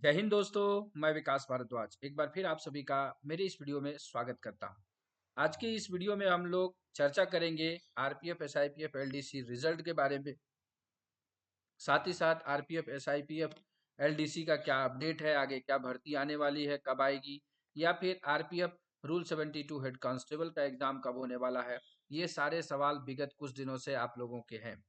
जय हिंद दोस्तों, मैं विकास भारद्वाज एक बार फिर आप सभी का मेरे इस वीडियो में स्वागत करता हूं। आज के इस वीडियो में हम लोग चर्चा करेंगे आरपीएफ एसआईपीएफ एलडीसी रिजल्ट के बारे में। साथ ही साथ आरपीएफ एसआईपीएफ एलडीसी का क्या अपडेट है, आगे क्या भर्ती आने वाली है, कब आएगी, या फिर आरपीएफ रूल 72 हेड कांस्टेबल का एग्जाम कब होने वाला है। ये सारे सवाल विगत कुछ दिनों से आप लोगों के हैं।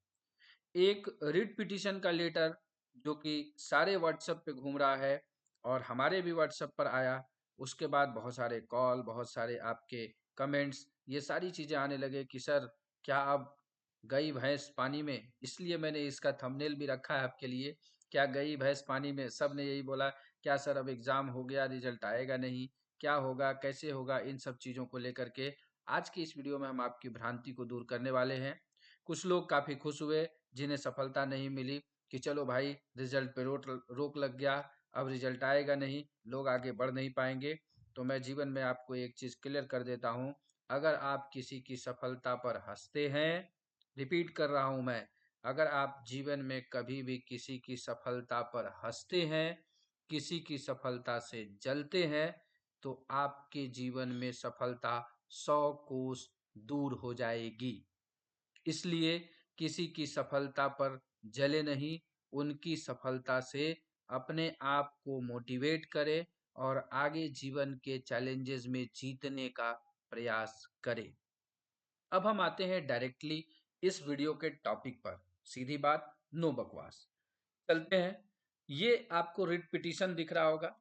एक रिट पिटीशन का लेटर जो कि सारे व्हाट्सएप पे घूम रहा है और हमारे भी व्हाट्सएप पर आया। उसके बाद बहुत सारे कॉल, बहुत सारे आपके कमेंट्स, ये सारी चीज़ें आने लगे कि सर क्या अब गई भैंस पानी में। इसलिए मैंने इसका थंबनेल भी रखा है आपके लिए, क्या गई भैंस पानी में। सब ने यही बोला, क्या सर अब एग्ज़ाम हो गया, रिजल्ट आएगा नहीं, क्या होगा, कैसे होगा। इन सब चीज़ों को लेकर के आज की इस वीडियो में हम आपकी भ्रांति को दूर करने वाले हैं। कुछ लोग काफ़ी खुश हुए जिन्हें सफलता नहीं मिली कि चलो भाई रिजल्ट पे रोक लग गया, अब रिजल्ट आएगा नहीं, लोग आगे बढ़ नहीं पाएंगे। तो मैं जीवन में आपको एक चीज़ क्लियर कर देता हूँ, अगर आप किसी की सफलता पर हंसते हैं, रिपीट कर रहा हूँ मैं, अगर आप जीवन में कभी भी किसी की सफलता पर हंसते हैं, किसी की सफलता से जलते हैं, तो आपके जीवन में सफलता 100 कोस दूर हो जाएगी। इसलिए किसी की सफलता पर जले नहीं, उनकी सफलता से अपने आप को मोटिवेट करें और आगे जीवन के चैलेंजेस में जीतने का प्रयास करें। अब हम आते हैं डायरेक्टली इस वीडियो के टॉपिक पर। सीधी बात, नो बकवास। चलते हैं। ये आपको रिट पिटीशन दिख रहा होगा।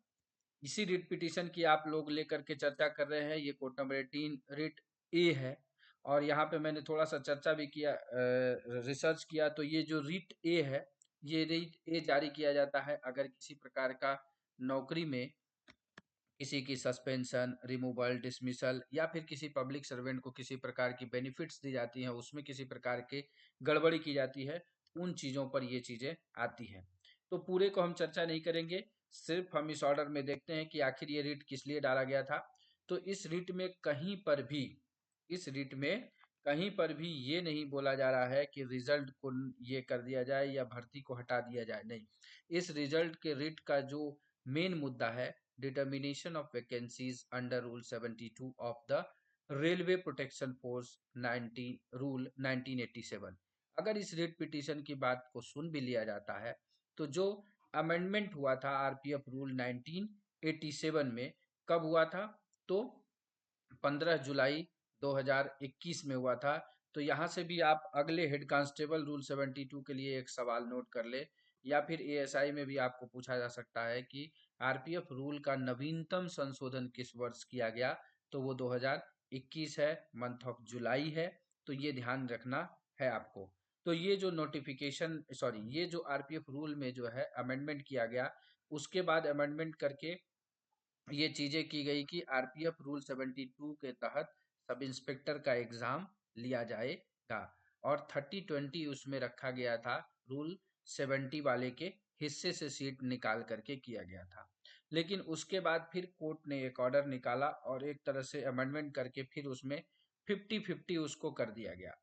इसी रिट पिटीशन की आप लोग लेकर के चर्चा कर रहे हैं। ये कोड नंबर 18 रिट ए है। और यहाँ पे मैंने थोड़ा सा चर्चा भी किया, रिसर्च किया, तो ये जो रिट ए है, ये रिट ए जारी किया जाता है अगर किसी प्रकार का नौकरी में किसी की सस्पेंशन, रिमूवल, डिसमिसल, या फिर किसी पब्लिक सर्वेंट को किसी प्रकार की बेनिफिट्स दी जाती हैं, उसमें किसी प्रकार की गड़बड़ी की जाती है, उन चीज़ों पर ये चीज़ें आती हैं। तो पूरे को हम चर्चा नहीं करेंगे, सिर्फ हम इस ऑर्डर में देखते हैं कि आखिर ये रिट किस लिए डाला गया था। तो इस रिट में कहीं पर भी, इस रिट में कहीं पर भी ये नहीं बोला जा रहा है कि रिजल्ट को ये कर दिया जाए या भर्ती को हटा दिया जाए, नहीं। इस रिजल्ट के रिट का जो मेन मुद्दा है, determination of vacancies under Rule 72 of the Railway Protection Force 19 Rule 1987। अगर इस रिट पिटीशन की बात को सुन भी लिया जाता है, तो जो अमेंडमेंट हुआ था आरपीएफ रूल 1987 में, कब हुआ था? तो 15 जुलाई 2021 में हुआ था। तो यहाँ से भी आप अगले हेड कांस्टेबल रूल 72 के लिए एक सवाल नोट कर ले, या फिर एएसआई में भी आपको पूछा जा सकता है कि आरपीएफ रूल का नवीनतम संशोधन किस वर्ष किया गया। तो वो 2021 है, मंथ ऑफ जुलाई है। तो ये ध्यान रखना है आपको। तो ये जो नोटिफिकेशन, सॉरी, ये जो आरपीएफ रूल में जो है अमेंडमेंट किया गया, उसके बाद अमेंडमेंट करके ये चीजें की गई कि आरपीएफ रूल 72 के तहत सब इंस्पेक्टर का एग्जाम लिया जाएगा। और 30-20 उसमें रखा गया था, रूल 70 वाले के हिस्से से सीट निकाल करके किया गया था। लेकिन उसके बाद फिर कोर्ट ने एक ऑर्डर निकाला और एक तरह से अमेंडमेंट करके फिर उसमें 50-50 उसको कर दिया गया।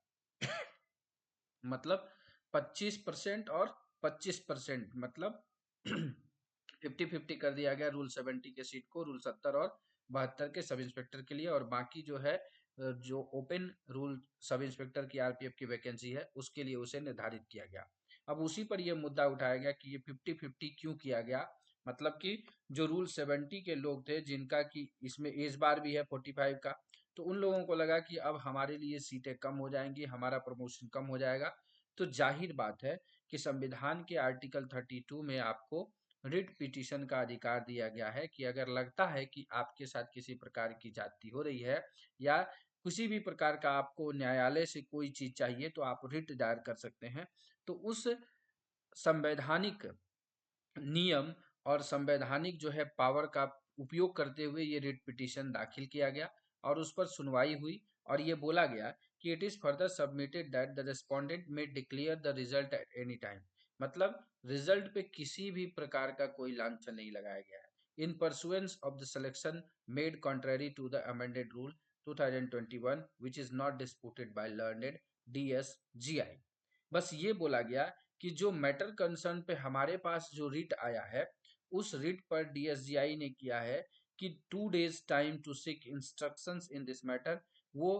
मतलब 25% और 25%, मतलब 50-50 कर दिया गया रूल 70 के सीट को, रूल 70 और 72 के सब इंस्पेक्टर के लिए। और बाकी जो है, जो ओपन रूल सब इंस्पेक्टर की आरपीएफ की वैकेंसी है, उसके लिए उसे निर्धारित किया गया। अब उसी पर यह मुद्दा उठाया गया कि ये 50-50 क्यों किया गया। मतलब कि जो रूल 70 के लोग थे, जिनका कि इसमें एज बार भी है 45 का, तो उन लोगों को लगा कि अब हमारे लिए सीटें कम हो जाएंगी, हमारा प्रमोशन कम हो जाएगा। तो जाहिर बात है कि संविधान के आर्टिकल 32 में आपको रिट पिटीशन का अधिकार दिया गया है कि अगर लगता है कि आपके साथ किसी प्रकार की जाति हो रही है, या किसी भी प्रकार का आपको न्यायालय से कोई चीज चाहिए, तो आप रिट दायर कर सकते हैं। तो उस संवैधानिक नियम और संवैधानिक जो है पावर का उपयोग करते हुए ये रिट पिटीशन दाखिल किया गया और उस पर सुनवाई हुई। और ये बोला गया कि it is further submitted that the respondent may declare the result at any time. मतलब रिजल्ट पे किसी भी प्रकार का कोई लांछन नहीं लगाया गया है। In pursuance of the selection made contrary to the amended rule 2021 which is not disputed by learned DSGI। बस ये बोला गया कि जो मैटर कंसर्न पे हमारे पास जो रिट आया है, उस रिट पर डीएसजीआई ने किया है कि 2 days time to seek instructions in this matter. वो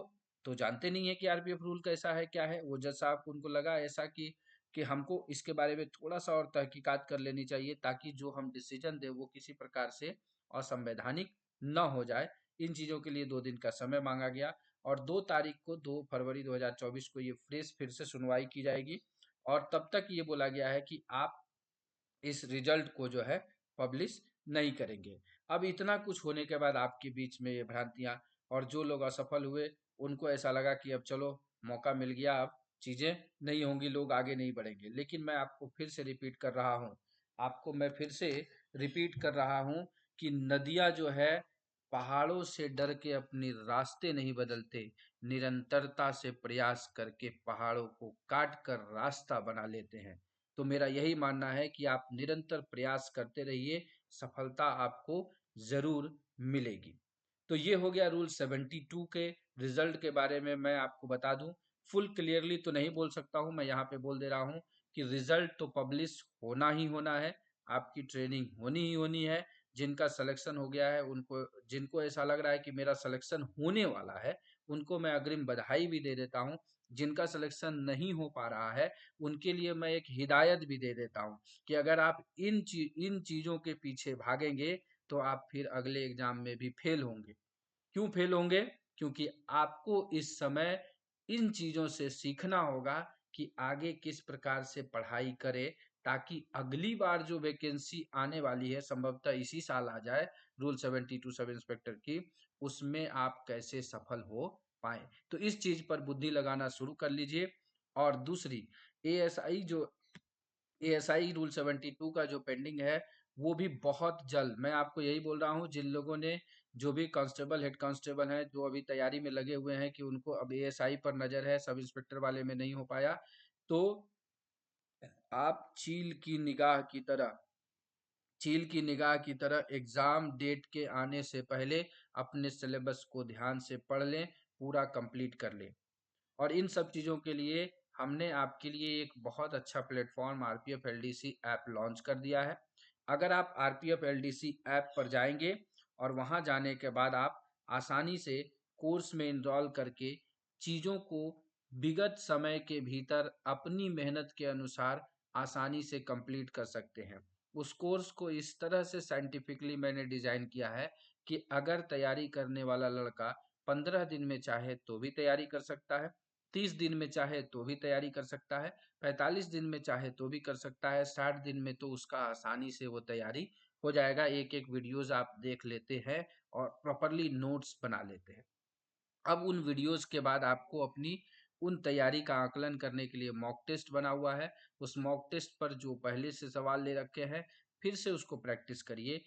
तो जानते नहीं है कि आरपीएफ रूल कैसा है क्या है। वो जज साहब को उनको लगा ऐसा कि हमको इसके बारे में थोड़ा सा और तहकीकात कर लेनी चाहिए ताकि जो हम डिसीजन दे वो किसी प्रकार से असंवैधानिक न हो जाए। इन चीज़ों के लिए 2 दिन का समय मांगा गया और 2 तारीख को 2 फरवरी 2024 को ये फिर से सुनवाई की जाएगी। और तब तक ये बोला गया है कि आप इस रिजल्ट को जो है पब्लिश नहीं करेंगे। अब इतना कुछ होने के बाद आपके बीच में ये भ्रांतियां, और जो लोग असफल हुए उनको ऐसा लगा कि अब चलो मौका मिल गया, अब चीजें नहीं होंगी, लोग आगे नहीं बढ़ेंगे। लेकिन मैं आपको फिर से रिपीट कर रहा हूँ, आपको मैं फिर से रिपीट कर रहा हूँ कि नदियां जो है पहाड़ों से डर के अपने रास्ते नहीं बदलते, निरंतरता से प्रयास करके पहाड़ों को काट कर रास्ता बना लेते हैं। तो मेरा यही मानना है कि आप निरंतर प्रयास करते रहिए, सफलता आपको जरूर मिलेगी। तो ये हो गया रूल 72 के रिजल्ट के बारे में। मैं आपको बता दूं, फुल क्लियरली तो नहीं बोल सकता हूं, मैं यहाँ पे बोल दे रहा हूं कि रिजल्ट तो पब्लिश होना ही होना है, आपकी ट्रेनिंग होनी ही होनी है। जिनका सिलेक्शन हो गया है उनको, जिनको ऐसा लग रहा है कि मेरा सिलेक्शन होने वाला है, उनको मैं अग्रिम बधाई भी दे देता हूँ। जिनका सिलेक्शन नहीं हो पा रहा है उनके लिए मैं एक हिदायत भी दे देता हूँ कि अगर आप इन चीज़ों के पीछे भागेंगे तो आप फिर अगले एग्जाम में भी फेल होंगे। क्यों फेल होंगे? क्योंकि आपको इस समय इन चीज़ों से सीखना होगा कि आगे किस प्रकार से पढ़ाई करें ताकि अगली बार जो वैकेंसी आने वाली है, संभवतः इसी साल आ जाए, रूल 72 सब इंस्पेक्टर की, उसमें आप कैसे सफल हो पाए। तो इस चीज़ पर बुद्धि लगाना शुरू कर लीजिए। और दूसरी, एएसआई जो एएसआई रूल 72 का जो पेंडिंग है वो भी बहुत जल्द, मैं आपको यही बोल रहा हूँ, जिन लोगों ने, जो भी कांस्टेबल हेड कांस्टेबल हैं जो अभी तैयारी में लगे हुए हैं कि उनको अब एएसआई पर नजर है, सब इंस्पेक्टर वाले में नहीं हो पाया, तो आप चील की निगाह की तरह एग्जाम डेट के आने से पहले अपने सिलेबस को ध्यान से पढ़ लें, पूरा कंप्लीट कर लें। और इन सब चीज़ों के लिए हमने आपके लिए एक बहुत अच्छा platform RPF LDC app launch कर दिया है। अगर आप आरपीएफ एलडीसी ऐप पर जाएंगे और वहां जाने के बाद आप आसानी से कोर्स में इनरोल करके चीज़ों को विगत समय के भीतर अपनी मेहनत के अनुसार आसानी से कंप्लीट कर सकते हैं। उस कोर्स को इस तरह से साइंटिफिकली मैंने डिज़ाइन किया है कि अगर तैयारी करने वाला लड़का 15 दिन में चाहे तो भी तैयारी कर सकता है, 30 दिन में चाहे तो भी तैयारी कर सकता है, 45 दिन में चाहे तो भी कर सकता है, 60 दिन में तो उसका आसानी से वो तैयारी हो जाएगा। एक एक वीडियोस आप देख लेते हैं और प्रॉपरली नोट्स बना लेते हैं। अब उन वीडियोस के बाद आपको अपनी उन तैयारी का आकलन करने के लिए मॉक टेस्ट बना हुआ है। उस मॉक टेस्ट पर जो पहले से सवाल ले रखे हैं फिर से उसको प्रैक्टिस करिए।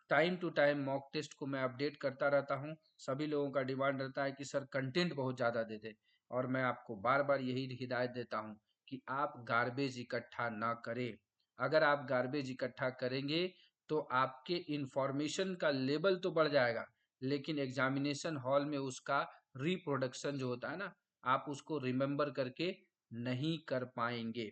Time to time mock test को मैं अपडेट करता रहता हूँ। सभी लोगों का डिमांड रहता है कि सर कंटेंट बहुत ज़्यादा दे दे, और मैं आपको बार बार यही हिदायत देता हूँ कि आप गार्बेज इकट्ठा ना करें। अगर आप गार्बेज इकट्ठा करेंगे तो आपके इंफॉर्मेशन का लेवल तो बढ़ जाएगा, लेकिन एग्जामिनेशन हॉल में उसका रिप्रोडक्शन जो होता है ना, आप उसको रिमेम्बर करके नहीं कर पाएंगे।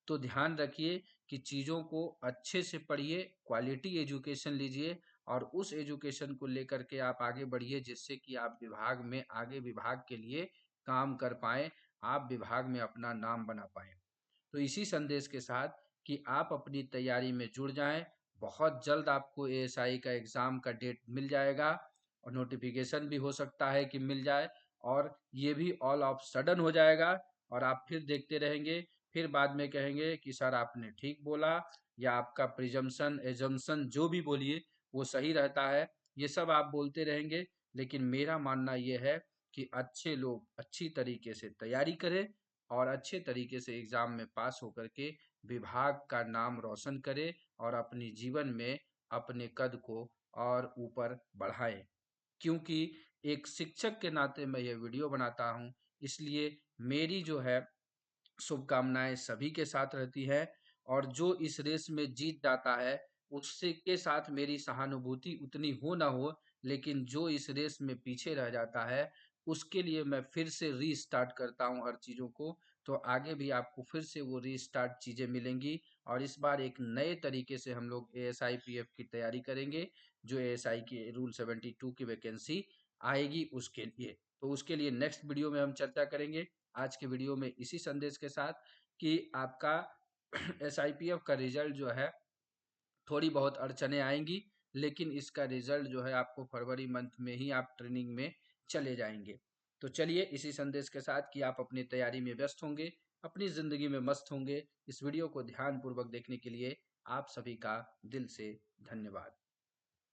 तो ध्यान रखिए कि चीज़ों को अच्छे से पढ़िए, क्वालिटी एजुकेशन लीजिए और उस एजुकेशन को लेकर के आप आगे बढ़िए, जिससे कि आप विभाग में आगे विभाग के लिए काम कर पाएं, आप विभाग में अपना नाम बना पाएं। तो इसी संदेश के साथ कि आप अपनी तैयारी में जुड़ जाएं, बहुत जल्द आपको एएसआई का एग्ज़ाम का डेट मिल जाएगा और नोटिफिकेशन भी हो सकता है कि मिल जाए, और ये भी ऑल ऑफ सडन हो जाएगा और आप फिर देखते रहेंगे, फिर बाद में कहेंगे कि सर आपने ठीक बोला, या आपका प्रिजम्पशन एजम्पशन जो भी बोलिए वो सही रहता है। ये सब आप बोलते रहेंगे, लेकिन मेरा मानना ये है कि अच्छे लोग अच्छी तरीके से तैयारी करें और अच्छे तरीके से एग्ज़ाम में पास होकर के विभाग का नाम रोशन करें और अपनी जीवन में अपने कद को और ऊपर बढ़ाएं। क्योंकि एक शिक्षक के नाते मैं ये वीडियो बनाता हूँ, इसलिए मेरी जो है शुभकामनाएं सभी के साथ रहती है, और जो इस रेस में जीत जाता है उससे के साथ मेरी सहानुभूति उतनी हो ना हो, लेकिन जो इस रेस में पीछे रह जाता है उसके लिए मैं फिर से रीस्टार्ट करता हूँ हर चीज़ों को। तो आगे भी आपको फिर से वो रीस्टार्ट चीज़ें मिलेंगी और इस बार एक नए तरीके से हम लोग ASIPF की तैयारी करेंगे, जो ASI की रूल 72 की वैकेंसी आएगी उसके लिए। तो उसके लिए नेक्स्ट वीडियो में हम चर्चा करेंगे। आज के वीडियो में इसी संदेश के साथ कि आपका SIPF का रिजल्ट जो है थोड़ी बहुत अड़चने आएंगी, लेकिन इसका रिजल्ट जो है आपको फरवरी मंथ में ही आप ट्रेनिंग में चले जाएंगे। तो चलिए इसी संदेश के साथ कि आप अपनी तैयारी में व्यस्त होंगे, अपनी ज़िंदगी में मस्त होंगे। इस वीडियो को ध्यानपूर्वक देखने के लिए आप सभी का दिल से धन्यवाद।